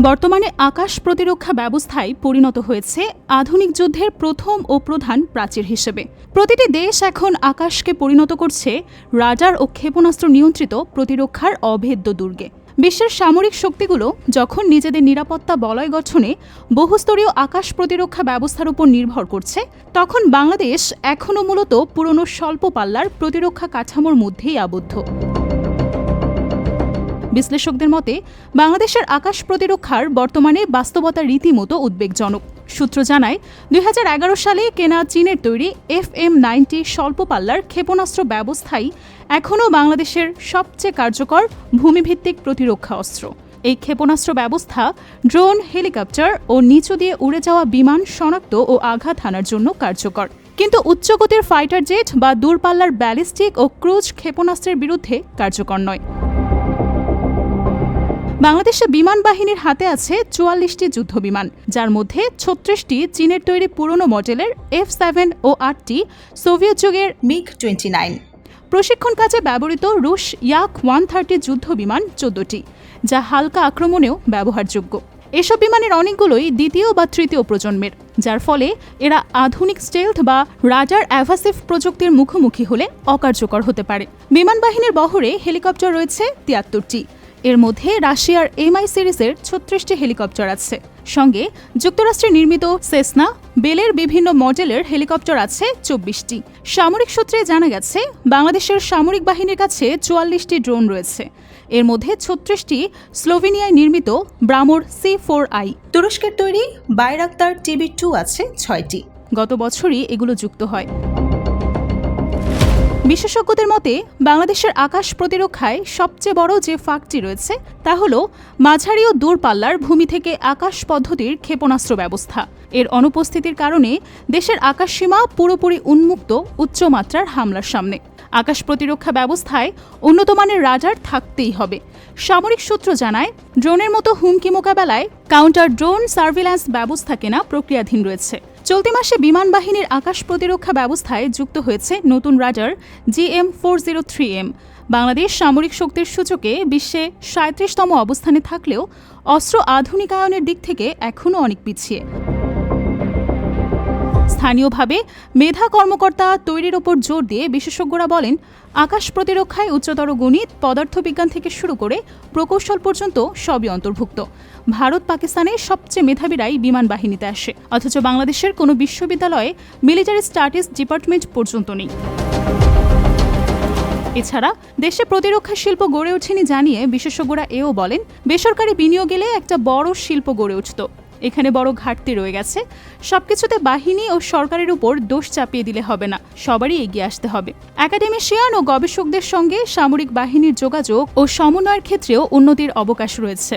বর্তমানে আকাশ প্রতিরক্ষা ব্যবস্থায় পরিণত হয়েছে আধুনিক যুদ্ধের প্রথম ও প্রধান প্রাচীর হিসেবে। প্রতিটি দেশ এখন আকাশকে পরিণত করছে রাডার ও ক্ষেপণাস্ত্র নিয়ন্ত্রিত প্রতিরক্ষার অভেদ্য দুর্গে। বিশ্বের সামরিক শক্তিগুলো যখন নিজেদের নিরাপত্তা বলয় গঠনে বহুস্তরীয় আকাশ প্রতিরক্ষা ব্যবস্থার উপর নির্ভর করছে, তখন বাংলাদেশ এখনও মূলত পুরনো স্বল্প পাল্লার প্রতিরক্ষা কাঠামোর মধ্যেই আবদ্ধ। বিশ্লেষকদের মতে বাংলাদেশের আকাশ প্রতিরক্ষার বর্তমানে বাস্তবতা রীতিমতো উদ্বেগজনক। সূত্র জানায়, ২০১১ সালে কেনা চীনের তৈরি FM-90 স্বল্প পাল্লার ক্ষেপণাস্ত্র ব্যবস্থাই এখনও বাংলাদেশের সবচেয়ে কার্যকর ভূমিভিত্তিক প্রতিরক্ষা অস্ত্র। এই ক্ষেপণাস্ত্র ব্যবস্থা ড্রোন, হেলিকপ্টার ও নিচু দিয়ে উড়ে যাওয়া বিমান শনাক্ত ও আঘাত হানার জন্য কার্যকর। কিন্তু উচ্চগতির ফাইটার জেট বা দূরপাল্লার ব্যালিস্টিক ও ক্রুজ ক্ষেপণাস্ত্রের বিরুদ্ধে কার্যকর নয়। বাংলাদেশে বিমান বাহিনীর হাতে আছে ৪৪টি যুদ্ধবিমান, যার মধ্যে ৩৬টি চীনের তৈরি পুরনো মডেলের F-7 ও ৮টি সোভিয়েত যুগের MiG-29। প্রশিক্ষণ কাজে ব্যবহৃত রুশ Yak-130 যুদ্ধবিমান ১৪টি, যা হালকা আক্রমণেও ব্যবহারযোগ্য। এসব বিমানের অনেকগুলোই দ্বিতীয় বা তৃতীয় প্রজন্মের, যার ফলে এরা আধুনিক স্টেলথ বা রাডার অ্যাভাসিভ প্রযুক্তির মুখোমুখি হলে অকার্যকর হতে পারে। বিমান বাহিনীর বহরে হেলিকপ্টার রয়েছে ৭৩টি। এর মধ্যে রাশিয়ার MI সিরিজের ৩৬টি হেলিকপ্টার আছে। সঙ্গে যুক্তরাষ্ট্রে নির্মিত সেসনা, বেলের বিভিন্ন মডেলের হেলিকপ্টার আছে ২৪টি। সামরিক সূত্রে জানা গেছে, বাংলাদেশের সামরিক বাহিনীর কাছে ৪৪টি ড্রোন রয়েছে। এর মধ্যে ৩৬টি স্লোভেনিয়ায় নির্মিত ব্রামোর C4I। তুরস্কের তৈরি বাইরাক্তার TB2 আছে ৬টি। গত বছরই এগুলো যুক্ত হয়। বিশেষজ্ঞদের মতে বাংলাদেশের আকাশ প্রতিরক্ষায় সবচেয়ে বড় যে ফাঁকটি রয়েছে তা হল মাঝারি ও দূরপাল্লার ভূমি থেকে আকাশ পদ্ধতির ক্ষেপণাস্ত্র ব্যবস্থা। এর অনুপস্থিতির কারণে দেশের আকাশসীমা পুরোপুরি উন্মুক্ত উচ্চমাত্রার হামলার সামনে। আকাশ প্রতিরক্ষা ব্যবস্থায় উন্নতমানের রাডার থাকতেই হবে। সামরিক সূত্র জানায়, ড্রোনের মতো হুমকি মোকাবেলায় কাউন্টার ড্রোন সার্ভিল্যান্স ব্যবস্থা কেনা প্রক্রিয়াধীন রয়েছে। চলতি মাসে বিমান বাহিনীর আকাশ প্রতিরক্ষা ব্যবস্থায় যুক্ত হয়েছে নতুন রাডার GM-403M। বাংলাদেশ সামরিক শক্তির সূচকে বিশ্বে ৩৭তম অবস্থানে থাকলেও অস্ত্র আধুনিকায়নের দিক থেকে এখনও অনেক পিছিয়ে। স্থানীয়ভাবে মেধা কর্মকর্তা তৈরির ওপর জোর দিয়ে বিশেষজ্ঞরা বলেন, আকাশ প্রতিরক্ষায় উচ্চতর গণিত, পদার্থবিজ্ঞান থেকে শুরু করে প্রকৌশল পর্যন্ত সবই অন্তর্ভুক্ত। ভারত, পাকিস্তানের সবচেয়ে মেধাবীরাই বিমান বাহিনীতে আসে, অথচ বাংলাদেশের কোনো বিশ্ববিদ্যালয়ে মিলিটারি স্টাডিজ ডিপার্টমেন্ট পর্যন্ত নেই। এছাড়া দেশে প্রতিরক্ষা শিল্প গড়ে ওঠেনি জানিয়ে বিশেষজ্ঞরা এও বলেন, বেসরকারি বিনিয়োগ এলে একটা বড় শিল্প গড়ে উঠত। এখানে বড় ঘাটতি রয়ে গেছে। সবকিছুতে বাহিনী ও সরকারের উপর দোষ চাপিয়ে দিলে হবে না, সবারই এগিয়ে আসতে হবে। একাডেমিশিয়ান ও গবেষকদের সঙ্গে সামরিক বাহিনীর যোগাযোগ ও সমন্বয়ের ক্ষেত্রেও উন্নতির অবকাশ রয়েছে।